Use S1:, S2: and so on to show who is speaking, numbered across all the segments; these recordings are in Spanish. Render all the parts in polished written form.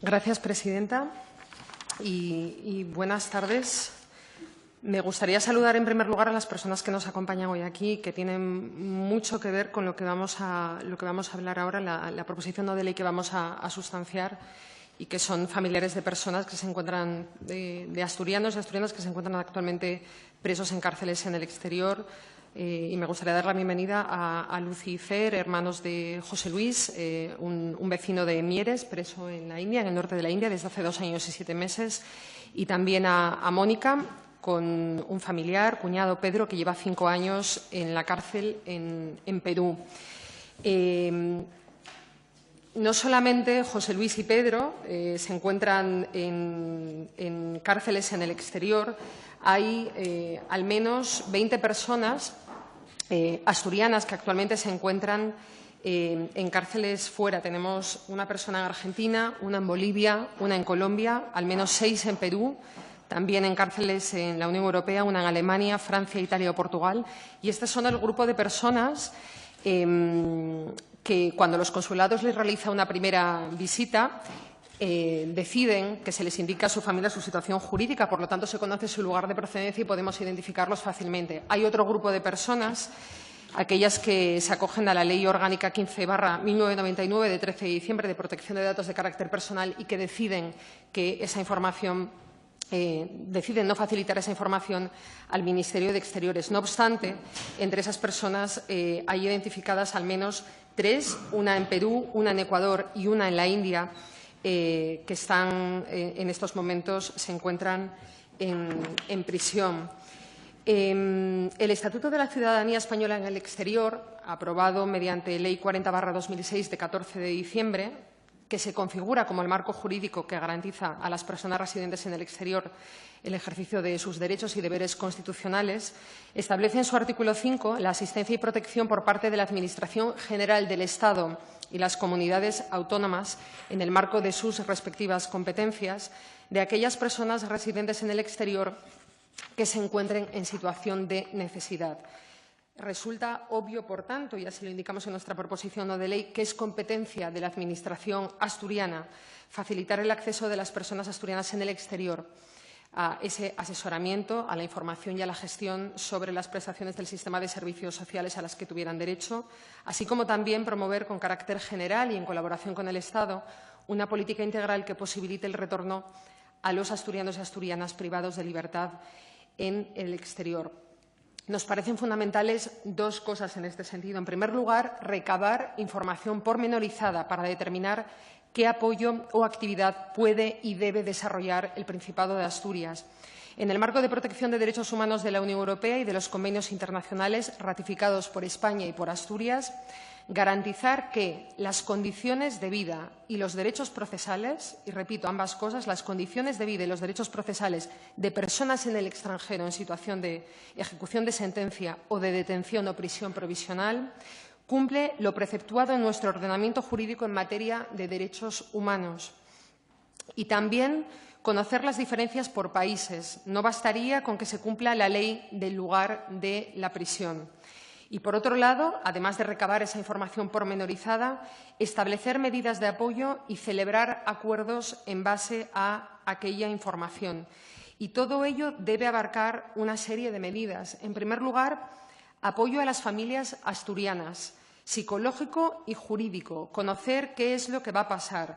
S1: Gracias, presidenta. Y buenas tardes. Me gustaría saludar en primer lugar a las personas que nos acompañan hoy aquí, que tienen mucho que ver con lo que vamos a hablar ahora, la proposición no de ley que vamos a sustanciar, y que son familiares de personas que se encuentran, de asturianos y asturianas que se encuentran actualmente presos en cárceles en el exterior. Y me gustaría dar la bienvenida a Lucy y Fer, hermanos de José Luis, un vecino de Mieres, preso en la India, en el norte de la India, desde hace 2 años y 7 meses, y también a Mónica, con un familiar, cuñado Pedro, que lleva 5 años en la cárcel en Perú. No solamente José Luis y Pedro se encuentran en cárceles en el exterior, hay al menos 20 personas asturianas que actualmente se encuentran en cárceles fuera. Tenemos una persona en Argentina, una en Bolivia, una en Colombia, al menos 6 en Perú, también en cárceles en la Unión Europea, una en Alemania, Francia, Italia o Portugal. Y este son el grupo de personas que, cuando los consulados les realizan una primera visita, deciden que se les indica a su familia su situación jurídica, por lo tanto se conoce su lugar de procedencia y podemos identificarlos fácilmente. Hay otro grupo de personas, aquellas que se acogen a la Ley Orgánica 15/1999 de 13 de diciembre de protección de datos de carácter personal y que deciden que esa información deciden no facilitar esa información al Ministerio de Exteriores. No obstante, entre esas personas hay identificadas al menos 3, una en Perú, una en Ecuador y una en la India, que están en estos momentos se encuentran en prisión. El Estatuto de la Ciudadanía Española en el Exterior, aprobado mediante Ley 40/2006 de 14 de diciembre, que se configura como el marco jurídico que garantiza a las personas residentes en el exterior el ejercicio de sus derechos y deberes constitucionales, establece en su artículo 5 la asistencia y protección por parte de la Administración General del Estado y las comunidades autónomas, en el marco de sus respectivas competencias, de aquellas personas residentes en el exterior que se encuentren en situación de necesidad. Resulta obvio, por tanto, y así lo indicamos en nuestra proposición no de ley, que es competencia de la Administración asturiana facilitar el acceso de las personas asturianas en el exterior a ese asesoramiento, a la información y a la gestión sobre las prestaciones del sistema de servicios sociales a las que tuvieran derecho, así como también promover con carácter general y en colaboración con el Estado una política integral que posibilite el retorno a los asturianos y asturianas privados de libertad en el exterior. Nos parecen fundamentales 2 cosas en este sentido. En primer lugar, recabar información pormenorizada para determinar qué apoyo o actividad puede y debe desarrollar el Principado de Asturias. En el marco de protección de derechos humanos de la Unión Europea y de los convenios internacionales ratificados por España y por Asturias, garantizar que las condiciones de vida y los derechos procesales, y repito ambas cosas, las condiciones de vida y los derechos procesales de personas en el extranjero en situación de ejecución de sentencia o de detención o prisión provisional, cumple lo preceptuado en nuestro ordenamiento jurídico en materia de derechos humanos. Y también conocer las diferencias por países. No bastaría con que se cumpla la ley del lugar de la prisión. Y, por otro lado, además de recabar esa información pormenorizada, establecer medidas de apoyo y celebrar acuerdos en base a aquella información. Y todo ello debe abarcar una serie de medidas. En primer lugar, apoyo a las familias asturianas, psicológico y jurídico, conocer qué es lo que va a pasar,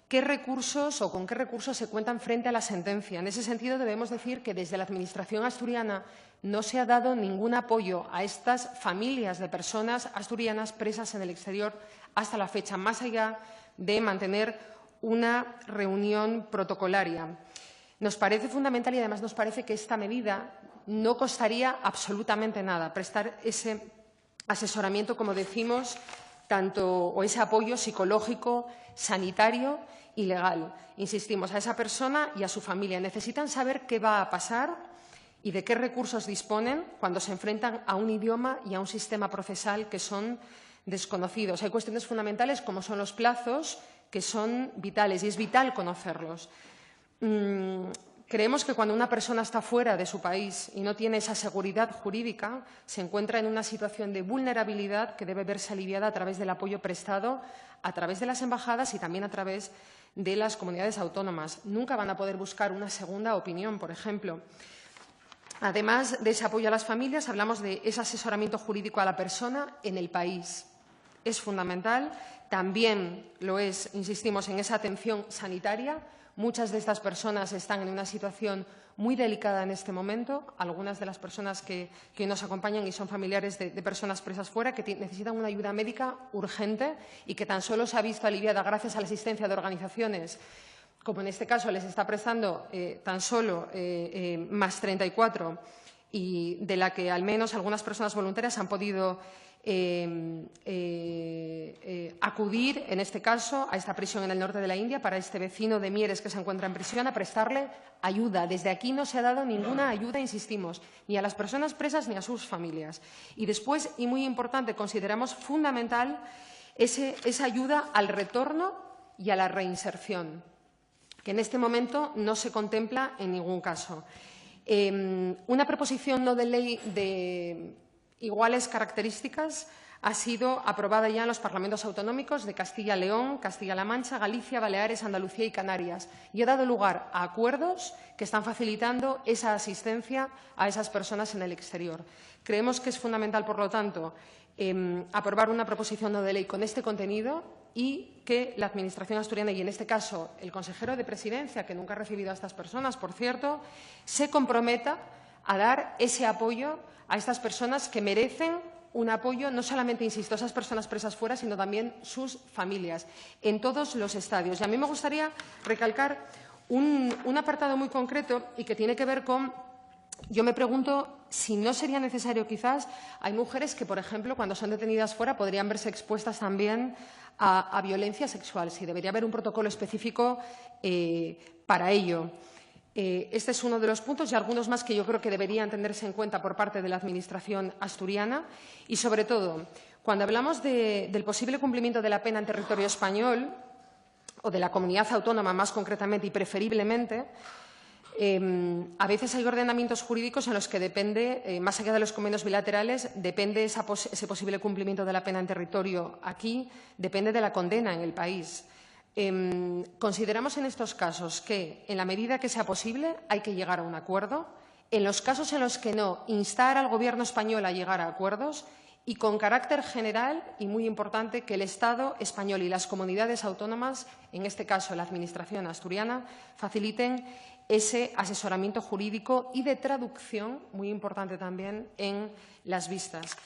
S1: qué recursos o con qué recursos se cuentan frente a la sentencia. En ese sentido, debemos decir que desde la Administración asturiana no se ha dado ningún apoyo a estas familias de personas asturianas presas en el exterior hasta la fecha, más allá de mantener una reunión protocolaria. Nos parece fundamental y, además, nos parece que esta medida no costaría absolutamente nada, prestar ese asesoramiento, como decimos, o ese apoyo psicológico, sanitario y legal. Insistimos, a esa persona y a su familia. Necesitan saber qué va a pasar y de qué recursos disponen cuando se enfrentan a un idioma y a un sistema procesal que son desconocidos. Hay cuestiones fundamentales como son los plazos, que son vitales, y es vital conocerlos. Creemos que cuando una persona está fuera de su país y no tiene esa seguridad jurídica, se encuentra en una situación de vulnerabilidad que debe verse aliviada a través del apoyo prestado a través de las embajadas y también a través de las comunidades autónomas. Nunca van a poder buscar una segunda opinión, por ejemplo. Además de ese apoyo a las familias, hablamos de ese asesoramiento jurídico a la persona en el país. Es fundamental. También lo es, insistimos, en esa atención sanitaria. Muchas de estas personas están en una situación muy delicada en este momento. Algunas de las personas que nos acompañan y son familiares de personas presas fuera que necesitan una ayuda médica urgente y que tan solo se ha visto aliviada gracias a la asistencia de organizaciones, como en este caso les está prestando tan solo más 34 y de la que al menos algunas personas voluntarias han podido acudir, en este caso, a esta prisión en el norte de la India para este vecino de Mieres que se encuentra en prisión, a prestarle ayuda. Desde aquí no se ha dado ninguna ayuda, insistimos, ni a las personas presas ni a sus familias. Y después, y muy importante, consideramos fundamental esa ayuda al retorno y a la reinserción, que en este momento no se contempla en ningún caso. Una proposición no de ley de iguales características ha sido aprobada ya en los parlamentos autonómicos de Castilla y León, Castilla-La Mancha, Galicia, Baleares, Andalucía y Canarias y ha dado lugar a acuerdos que están facilitando esa asistencia a esas personas en el exterior. Creemos que es fundamental, por lo tanto, aprobar una proposición no de ley con este contenido y que la Administración asturiana, y en este caso el consejero de Presidencia, que nunca ha recibido a estas personas, por cierto, se comprometa a dar ese apoyo a estas personas que merecen un apoyo, no solamente, insisto, a esas personas presas fuera, sino también sus familias, en todos los estadios. Y a mí me gustaría recalcar un apartado muy concreto y que tiene que ver con, yo me pregunto si no sería necesario quizás, hay mujeres que, por ejemplo, cuando son detenidas fuera podrían verse expuestas también a violencia sexual, si debería haber un protocolo específico para ello. Este es uno de los puntos y algunos más que yo creo que deberían tenerse en cuenta por parte de la Administración asturiana y, sobre todo, cuando hablamos del posible cumplimiento de la pena en territorio español o de la comunidad autónoma más concretamente y preferiblemente, a veces hay ordenamientos jurídicos en los que depende, más allá de los convenios bilaterales, depende ese posible cumplimiento de la pena en territorio aquí, depende de la condena en el país. Consideramos en estos casos que, en la medida que sea posible, hay que llegar a un acuerdo. En los casos en los que no, instar al Gobierno español a llegar a acuerdos y, con carácter general y muy importante, que el Estado español y las comunidades autónomas, en este caso la Administración asturiana, faciliten ese asesoramiento jurídico y de traducción, muy importante también, en las vistas.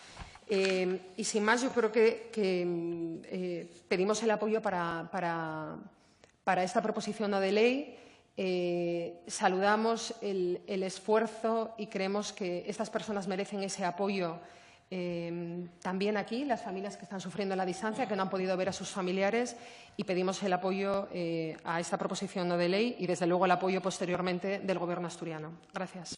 S1: Y sin más, yo creo que pedimos el apoyo para esta proposición no de ley. Saludamos el esfuerzo y creemos que estas personas merecen ese apoyo también aquí, las familias que están sufriendo la distancia, que no han podido ver a sus familiares, y pedimos el apoyo a esta proposición no de ley y, desde luego, el apoyo posteriormente del Gobierno asturiano. Gracias.